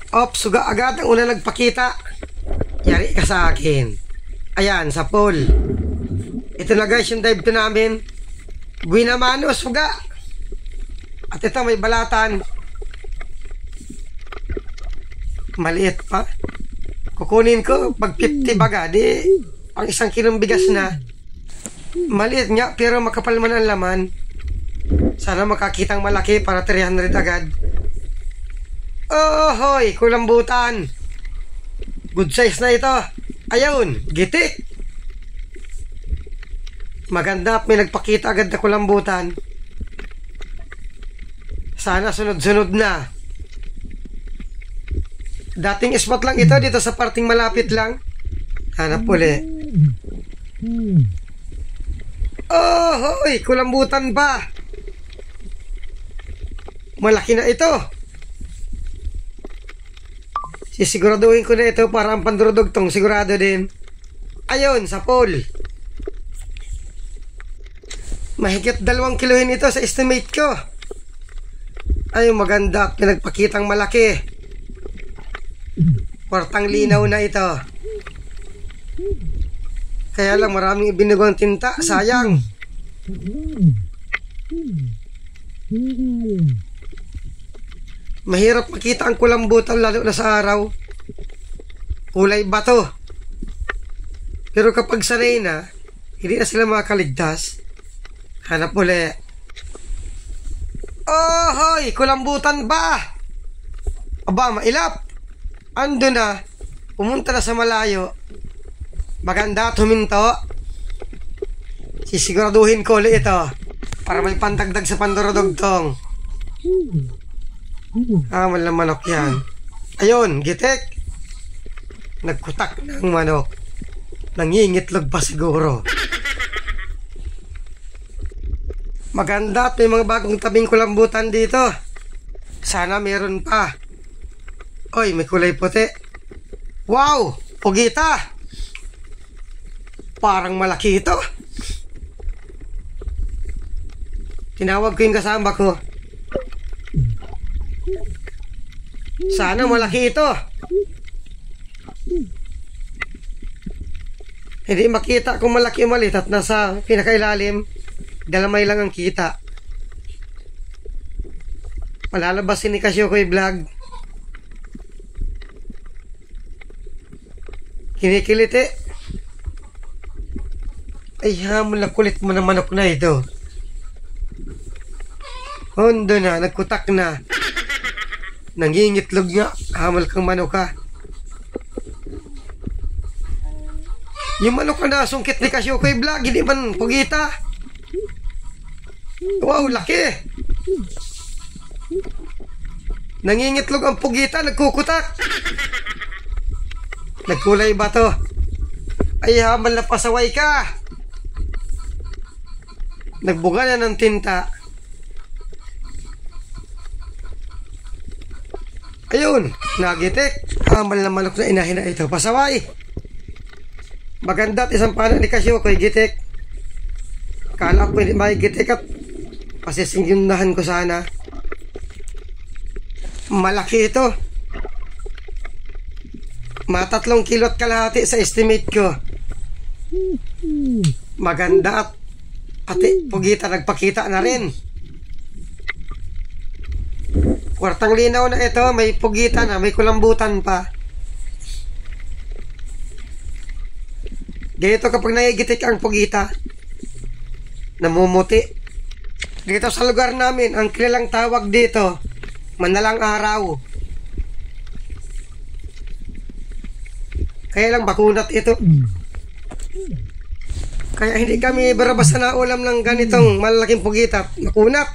Suga agad ang una nagpakita. Yari ka sa akin. Ayan, sa pool. Ito na guys yung dive to namin. Guinamano, suga. At ito may balatan. Maliit pa. Kukunin ko pag 50 baga. Di, ang 1 kilong bigas na. Maliit nga pero makapal man ang laman. Sana makakitang malaki para 300 agad. Oh, hoy, kulambutan. Good size na ito. Ayun, gitik. Maganda, may nagpakita agad na kulambutan. Sana sunod-sunod na. Dating spot lang ito dito sa parting malapit lang. Hanap uli. Oh, hoy, kulambutan pa. Malaki na ito. Sisiguraduhin ko na ito para ang pandurudugtong sigurado din. Ayun, sa pool. Mahigit 2 kilohin ito sa estimate ko. Ayun, maganda. Pinagpakitang malaki. Kwartang linaw na ito. Kaya lang maraming ibinigong tinta. Sayang. Mahirap makita ang kulambutan lalo na sa araw. Kulay bato. Pero kapag sanay na, hindi na sila makakaligtas. Hanap uli. Oh, hoy! Kulambutan ba? Aba, mailap. Ando na. Pumunta na sa malayo. Maganda, tuminto. Sisiguraduhin ko ulit ito. Para may pantagdag sa pandurudugtong. Walang manok yan. Ayun, gitik. Nagkutak ng manok. Nangingitlog pa siguro. Maganda at may mga bagong tabing kulambutan dito. Sana meron pa. Oy, may kulay puti. Wow, pugita. Parang malaki ito. Tinawag ko yung kasama ko. Sana malaki ito. Hindi makita kung malaki o maliit at nasa pinakailalim. Dalamay lang ang kita. Malalabasin ni Casio ko yung vlog. Kinikiliti. Ay, hamon na kulit mo ng manok na ito. Hondo na, nagkutak na. Nangingitlog nga, hamal kang manok ka. Yung manok na nasungkit ni Casio ko yung vlog, hindi man pugita. Wow, laki. Nangingitlog ang pugita, nagkukutak. Nagkulay ba to? Ay, hamal na pasaway ka. Nagbuga na ng tinta. Ayun, nagitik. Hamal na manok na inahin na ito. Pasaway. Maganda at isang pana ni Casio ko'y gitik. Kala ko hindi makigitik at pasisinggunahan ko sana. Malaki ito. 3 kilo at kalahati sa estimate ko. Maganda at pati pugita nagpakita na rin. Kwartang linaw na ito. May pugita na, may kulambutan pa. Ganito kapag nagigitik ang pugita, namumuti. Dito sa lugar namin, ang kilalang tawag dito, manalang araw. Kaya lang bakunat ito. Kaya hindi kami barabasa na ulam ng ganitong malaking pugita. Makunat.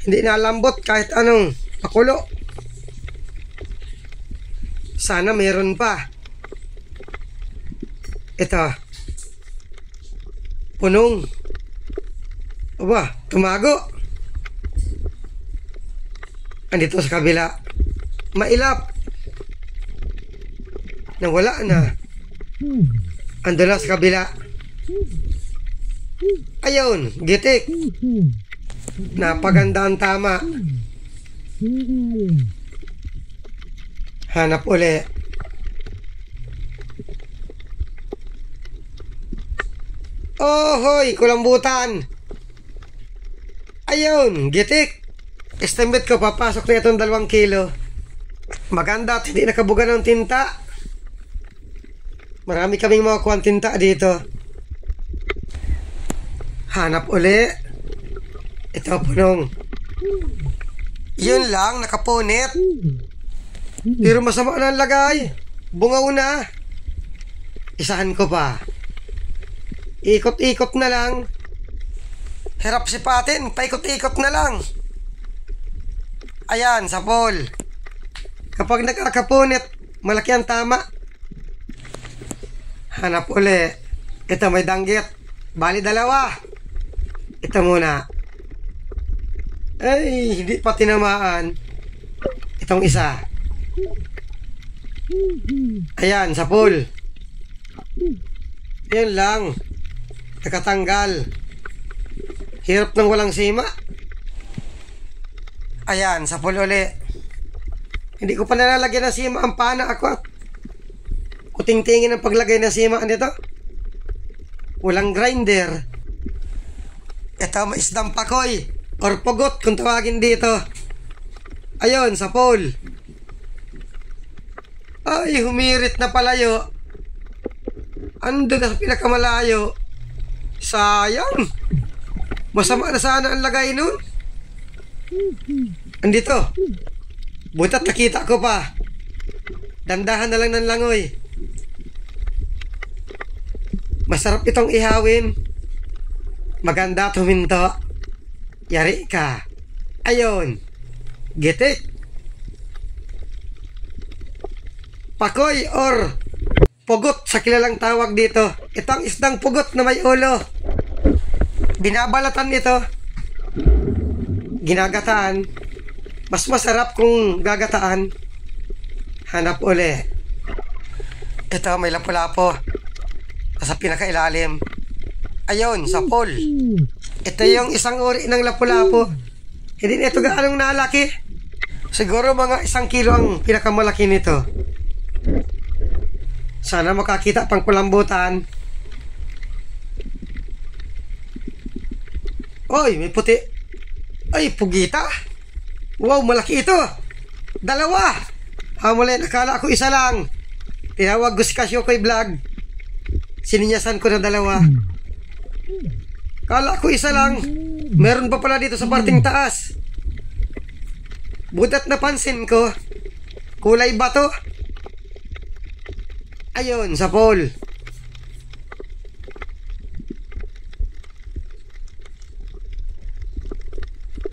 Hindi na lambot kahit anong pakulo. Sana meron pa. Ito. Punong. Aba, tumago. Andito sa kabila. Mailap. Nawala na. Ando na sa kabila. Ayun, gitik. Napaganda ang tama. Hanap uli. Oh, hoy, kulambutan. Ayun, gitik. Estimate ko, papasok na itong 2 kilo. Maganda at hindi nakabuga ng tinta. Marami kaming mga kuwan tinta dito. Hanap uli. Ito punong. Yun lang, nakapunit. Pero masama na ang lagay. Bungaw na. Isahan ko pa. Ikot-ikot na lang. Hirap sipatin, paikot-ikot na lang. Ayan, sapol. Kapag nakakapunit, malaki ang tama. Hanap uli. Ito may danggit. Bali 2. Ito muna. Ay, hindi pa tinamaan. Itong isa. Ayan, sapol. Yan lang. Nakatanggal. Hirap ng walang sima. Ayan, sapol uli. Hindi ko pa nalalagyan ng sima ang pana ako. Kuting-tingin ang paglagay ng sima nito. Walang grinder. Ito may isdang pakoy or pugot kung tawagin dito. Ayun, sapol. Ay, humirit na palayo. Ando na sa pinakamalayo. Sayang. Masama na sana ang lagay nun. Andito. Butat nakita ko pa. Dandahan na lang ng langoy. Masarap itong ihawin. Maganda tuminto. Yari ka. Ayun. Gitik. Pakoy or pugot sa kilalang tawag dito. Ito ang isdang pugot na may ulo. Binabalatan ito. Ginagataan. Mas masarap kung gagataan. Hanap uli. Ito may lapu-lapo. Sa pinakailalim. Ayun, sapol. Ito yung isang uri ng lapu-lapo. Hindi na ito gaanong nalaki. Siguro mga 1 kilo ang pinakamalaki nito. Sana makakita pang kulambutan. Oy, may puti. Ay, pugita. Wow, malaki ito. 2. Hamulin, akala ko 1 lang. Tinawag ko si Casio ko'y vlog. Sininyasan ko na 2. Kala ko 1 lang. Meron pa pala dito sa parting taas. Butat napansin ko. Kulay bato. Ayun, sapol.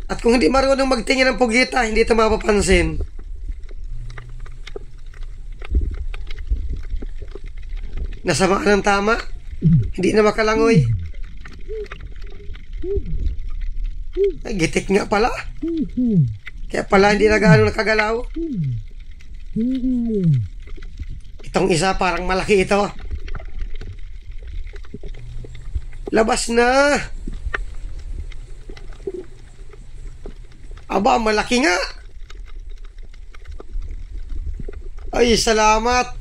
At kung hindi marunong magtingin ng pugita, hindi ito mapapansin. Nasama ng tama. Hindi na makalangoy. Ay, gitik nga pala. Kaya pala hindi na gaano nakagalaw. Itong isa parang malaki ito. Labas na. Aba, malaki nga. Ay, salamat.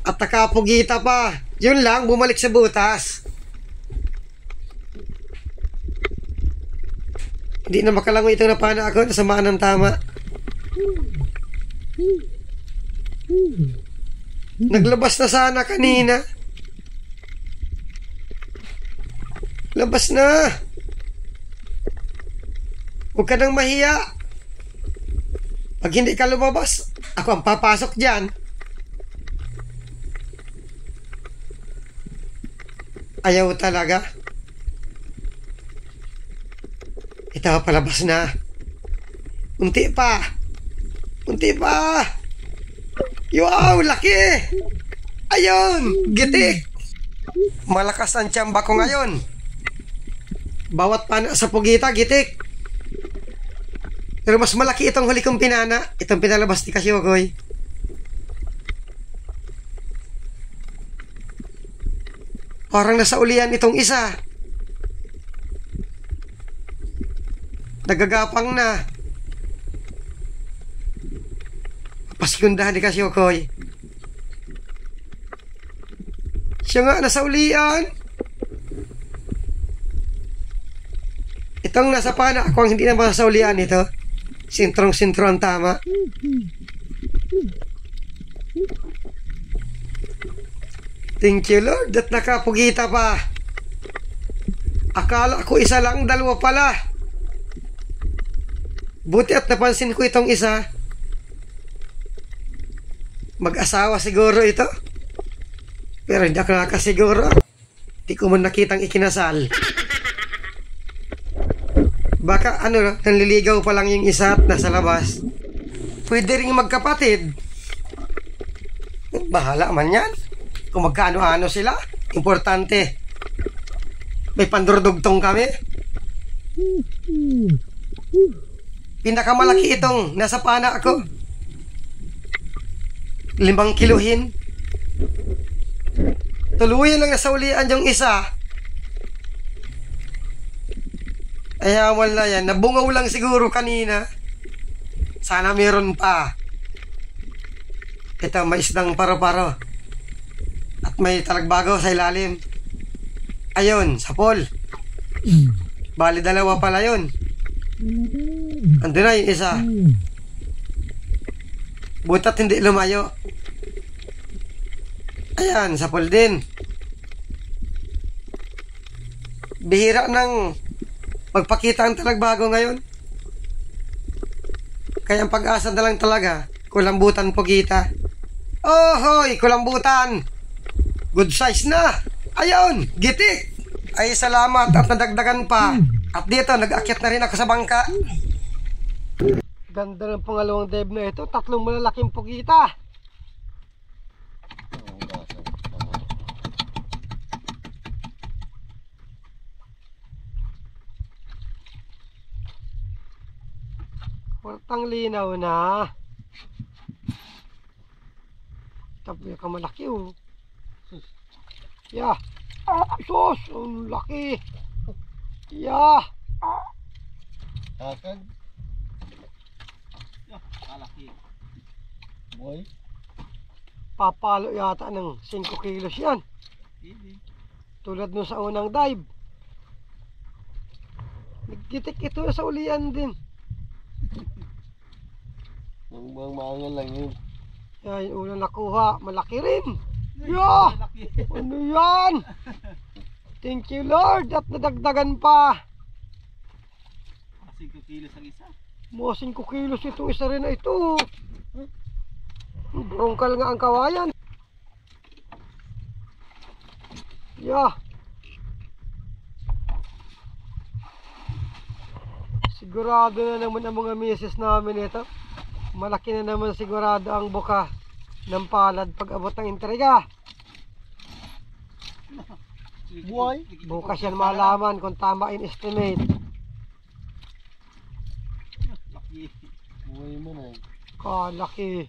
At nakapugita pa. Yun lang, bumalik sa butas. Hindi na makalangoy itong napana ako. Nasamaan ng tama. Naglabas na sana kanina. Labas na. Huwag ka nang mahiya. Pag hindi ka lumabas, ako ang papasok dyan. Ayaw talaga. Ito, palabas na. Unti pa. Unti pa. Wow, laki! Ayun, gitik! Malakas ang tiyamba ko ngayon. Bawat pana sa pugita, gitik. Pero mas malaki itong huli kong pinana. Itong pinalabas ni Kasiokoy. Parang nasa ulian itong isa. Nagagapang na. Pasekundahan ni Kasyukoy. Siya nga nasa ulian. Itong nasa pana ako ang hindi na sa ulian ito. Sintrong-sintro ang tama. Thank you Lord at nakapugita pa. Akala ko isa lang, dalawa pala. Buti at napansin ko itong isa. Mag-asawa siguro ito. Pero hindi ako nakasiguro. Di ko man nakitang ikinasal. Baka nanliligaw pa lang yung isa at nasa labas. Pwede rin magkapatid. Bahala man yan. Kung magkaano-ano sila. Importante. May pandurdugtong kami. Pinakamalaki itong nasa pana ako. 5 kiluhin. Tuluyan lang nasa ulian yung isa. Ay, wala yan. Nabungaw lang siguro kanina. Sana meron pa. Ito, may isdang paro-paro. At may talagbago sa ilalim. Ayun, sapol. Bali, 2 pala yun. Andun na yung isa. Butat hindi lumayo. Ayan, sapol din. Bihira ng magpakita ang talagbago ngayon. Kaya ang pag-asa na lang talaga, kulambutan po kita. Oh, hoy, kulambutan. Good size na. Ayun, gitik. Ay, salamat at nadagdagan pa. At dito, nag-akyat na rin ako sa bangka. Ganda ng pangalawang dive na ito. 3 malalaking pugita. Wartang linaw na. Tabi ka malaki oh. Yeah. Sus, ang laki. Yeah. Akag. Malaki. Boy. Papalo yata ng 5 kilos yan. Tulad nun sa unang dive. Nagkitik ito sa ulian din. Mangal lang yun. Yan, yung unang nakuha. Malaki rin. Yeah! Ano yan? Thank you Lord at nadagdagan pa. 5 kilos ang isa. Mga 5 kilos ito. Isa rin na ito. Brongkal nga ang kawayan. Yeah. Sigurado na naman ang mga misis namin ito. Malaki na naman sigurado ang buka ng palad pag abot ng entrega. Buhay. Bukas yan malaman kung tama in estimate. Buhay mo na. Kalaki.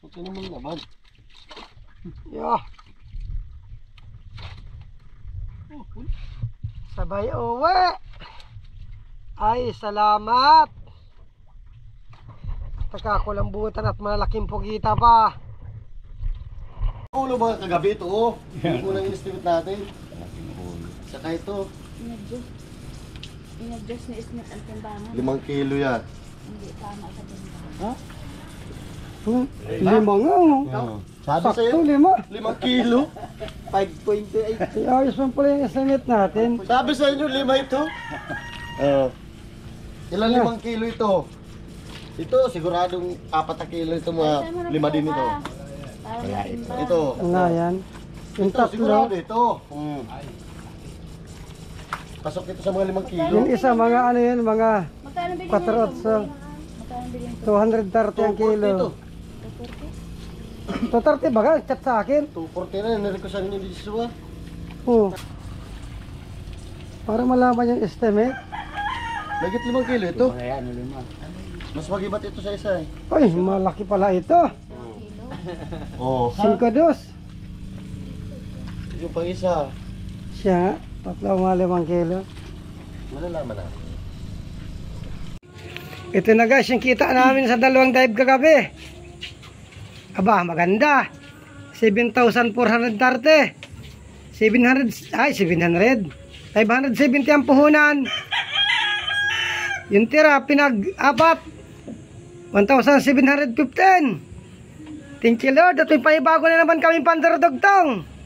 Ito naman naman. Yeah. Sabay uwi. Ay, salamat. Nakakulambutan at malaking pugita pa. Ulo mga kagabi ito oh. Yung unang in-estimate natin. Saka ito. Inadjust ni Smith ang timbangan. 5 kilo yan. Hindi tama sa timbangan. Ha? 5 nga oh. Sabi Sakto sa'yo, 5. 5 kilo. 5.8. Ayos man pala yung estimate natin. Sabi sa inyo, 5 ito. Ilan 5 kilo ito? Ito, siguradong 4 kilo ito, mga 5 din ito. Ito. Nga yan. Yung Ito, sigurado tatlo. ito. Pasok ito sa mga 5 kilo. Yung isa mga ano yun, mga Magkano bilhin 4 nito? otso. Magkano bilhin ito? 230 ang kilo. 230 baga, chat sa akin. 240 na, narinig ko sa inyo dito sa Oh. Para malaman yung estimate. Nagit 5 kilo ito. Mas magibat ito sa isa eh. Ay, malaki pala ito. Oh, 5-2. yung pang isa. Siya, 3 mga 5 kilo. Malalaman natin. Ito na guys, yung kita namin sa dalawang dive kagabi. Aba, maganda. 7,430. 700. 570 ang puhunan. Yung tira, pinag-apat. 1,715. Thank you Lord. At may panibago na naman kami pandardugtong.